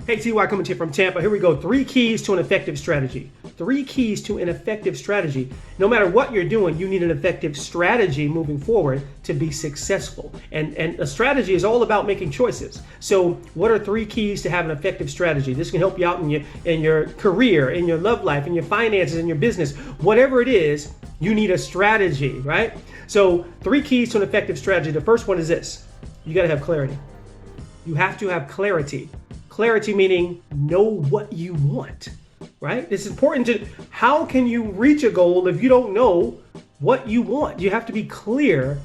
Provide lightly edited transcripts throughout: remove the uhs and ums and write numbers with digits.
Hey, TY coming to you from Tampa. Here we go. 3 keys to an effective strategy. 3 keys to an effective strategy. No matter what you're doing, you need an effective strategy moving forward to be successful. And a strategy is all about making choices. So what are 3 keys to have an effective strategy? This can help you out in your career, in your love life, in your finances, in your business. Whatever it is, you need a strategy, right? So 3 keys to an effective strategy. The first one is this. You got to have clarity. You have to have clarity. Clarity meaning know what you want, right? It's important to, how can you reach a goal if you don't know what you want? You have to be clear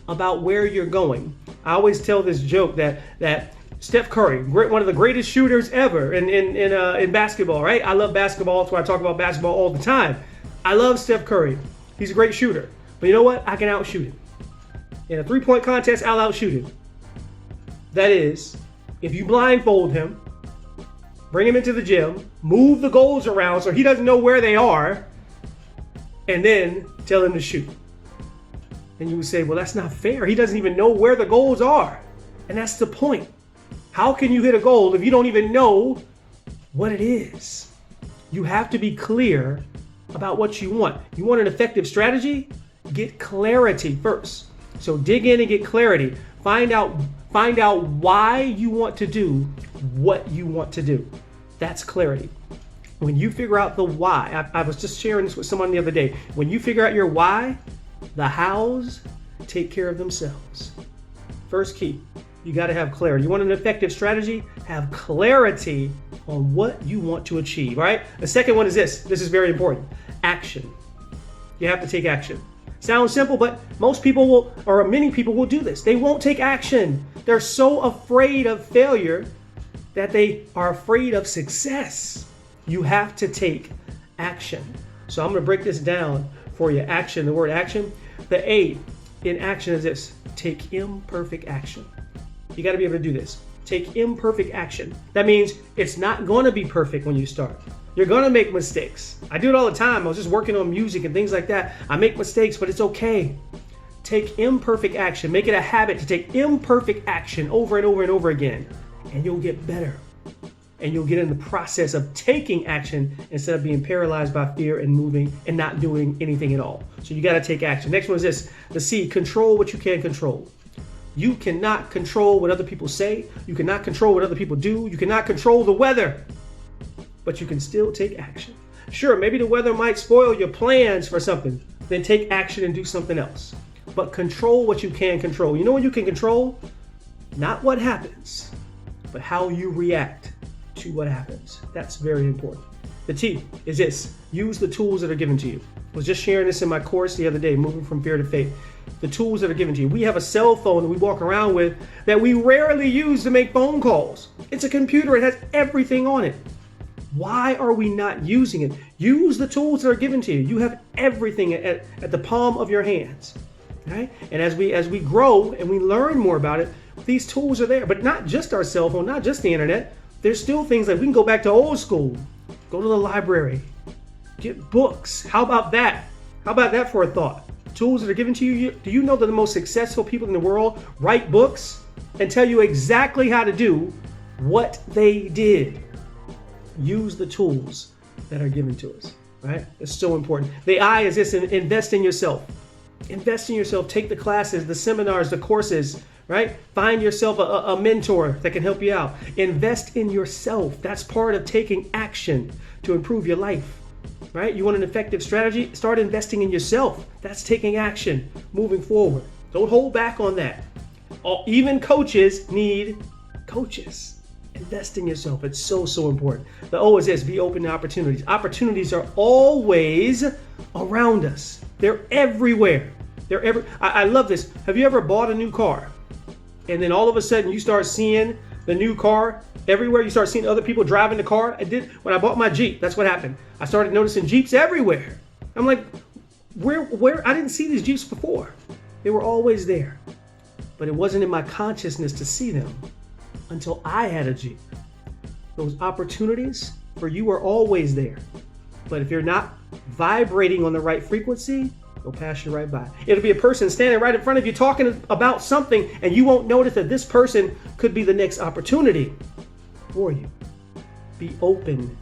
about where you're going. I always tell this joke that Steph Curry, one of the greatest shooters ever in basketball, right? I love basketball, that's why I talk about basketball all the time. I love Steph Curry. He's a great shooter. But you know what? I can outshoot him. In a 3-point contest, I'll outshoot him. That is, if you blindfold him, bring him into the gym, move the goals around so he doesn't know where they are, and then tell him to shoot. And you would say, well, that's not fair. He doesn't even know where the goals are. And that's the point. How can you hit a goal if you don't even know what it is? You have to be clear about what you want. You want an effective strategy? Get clarity first. So dig in and get clarity. Find out why you want to do what you want to do. That's clarity. When you figure out the why, I was just sharing this with someone the other day. When you figure out your why, the hows take care of themselves. First key, you got to have clarity. You want an effective strategy? Have clarity on what you want to achieve, right? The second one is this. This is very important. Action. You have to take action. Sounds simple, but most people will, or many people will do this. They won't take action. They're so afraid of failure that they are afraid of success. You have to take action. So I'm going to break this down for you. Action, the word action. The A in action is this. Take imperfect action. You got to be able to do this. Take imperfect action. That means it's not going to be perfect when you start. You're going to make mistakes. I do it all the time. I was just working on music and things like that. I make mistakes, but it's okay. Take imperfect action. Make it a habit to take imperfect action over and over and over again. And you'll get better. And you'll get in the process of taking action instead of being paralyzed by fear and moving and not doing anything at all. So you got to take action. Next one is this. The C, control what you can control. You cannot control what other people say. You cannot control what other people do. You cannot control the weather. But you can still take action. Sure, maybe the weather might spoil your plans for something. Then take action and do something else. But control what you can control. You know what you can control? Not what happens, but how you react to what happens. That's very important. The T is this. Use the tools that are given to you. I was just sharing this in my course the other day, Moving from Fear to Faith. The tools that are given to you. We have a cell phone that we walk around with that we rarely use to make phone calls. It's a computer. It has everything on it. Why are we not using it? Use the tools that are given to you. You have everything at the palm of your hands. Right? And as we grow and we learn more about it, these tools are there. But not just our cell phone, not just the internet. There's still things like we can go back to old school. Go to the library. Get books. How about that? How about that for a thought? Tools that are given to you. Do you know that the most successful people in the world write books and tell you exactly how to do what they did? Use the tools that are given to us, right? It's so important. The I is this, invest in yourself. Invest in yourself. Take the classes, the seminars, the courses, right? Find yourself a mentor that can help you out. Invest in yourself. That's part of taking action to improve your life, right? You want an effective strategy? Start investing in yourself. That's taking action, moving forward. Don't hold back on that. Even coaches need coaches. Invest in yourself. It's so, so important. The O is this, be open to opportunities. Opportunities are always around us. They're everywhere. I love this. Have you ever bought a new car? And then all of a sudden you start seeing the new car everywhere. You start seeing other people driving the car. I did when I bought my Jeep. That's what happened. I started noticing Jeeps everywhere. I'm like, where? I didn't see these Jeeps before. They were always there. But it wasn't in my consciousness to see them until I had a Jeep. Those opportunities for you are always there. But if you're not vibrating on the right frequency, they'll pass you right by. It'll be a person standing right in front of you talking about something, and you won't notice that this person could be the next opportunity for you. Be open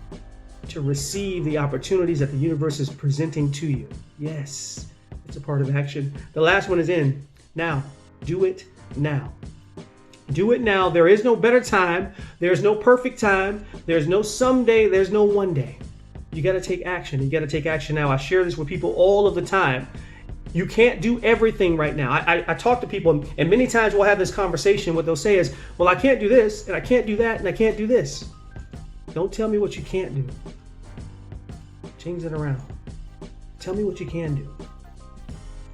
to receive the opportunities that the universe is presenting to you. Yes, it's a part of action. The last one is in. Now, do it now. Do it now. There is no better time. There's no perfect time. There's no someday. There's no one day. You got to take action. You got to take action now. I share this with people all of the time. You can't do everything right now. I talk to people, and many times we'll have this conversation. What they'll say is, well, I can't do this, and I can't do that, and I can't do this. Don't tell me what you can't do. Change it around. Tell me what you can do.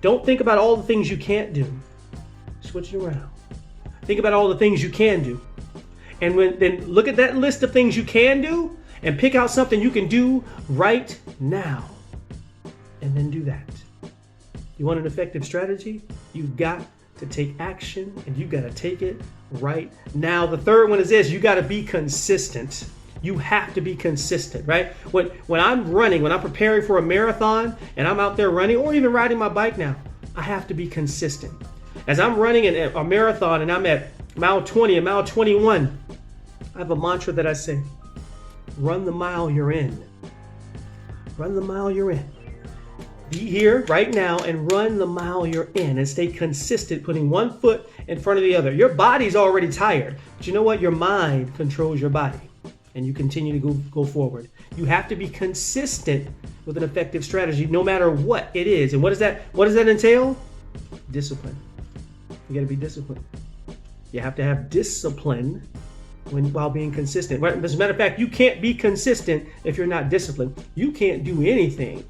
Don't think about all the things you can't do. Switch it around. Think about all the things you can do. And then look at that list of things you can do and pick out something you can do right now. And then do that. You want an effective strategy? You've got to take action, and you've got to take it right now. The third one is this: you got to be consistent. You have to be consistent, right? When I'm running, when I'm preparing for a marathon and I'm out there running or even riding my bike now, I have to be consistent. As I'm running a marathon and I'm at mile 20 and mile 21, I have a mantra that I say: run the mile you're in. Run the mile you're in. Be here right now and run the mile you're in, and stay consistent, putting one foot in front of the other. Your body's already tired, but you know what? Your mind controls your body, and you continue to go forward. You have to be consistent with an effective strategy, no matter what it is. And what does that entail? Discipline. You got to be disciplined. You have to have discipline while being consistent. As a matter of fact, you can't be consistent if you're not disciplined. You can't do anything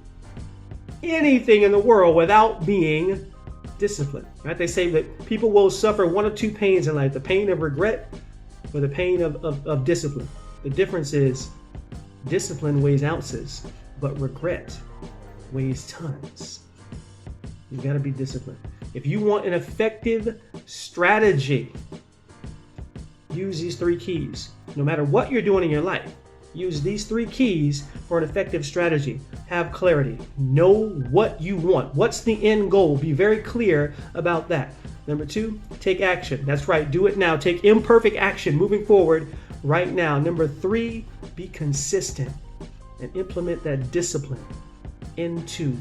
in the world without being disciplined. Right? They say that people will suffer one of two pains in life: the pain of regret or the pain of discipline. The difference is discipline weighs ounces, but regret weighs tons. You've got to be disciplined. If you want an effective strategy, use these three keys. No matter what you're doing in your life, use these three keys for an effective strategy. Have clarity. Know what you want. What's the end goal? Be very clear about that. Number 2, take action. That's right. Do it now. Take imperfect action moving forward right now. Number 3, be consistent and implement that discipline into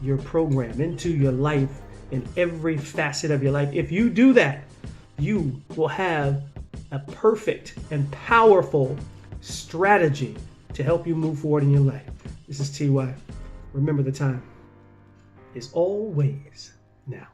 your program, into your life, in every facet of your life. If you do that, you will have a perfect and powerful strategy to help you move forward in your life. This is TY. Remember, the time is always now.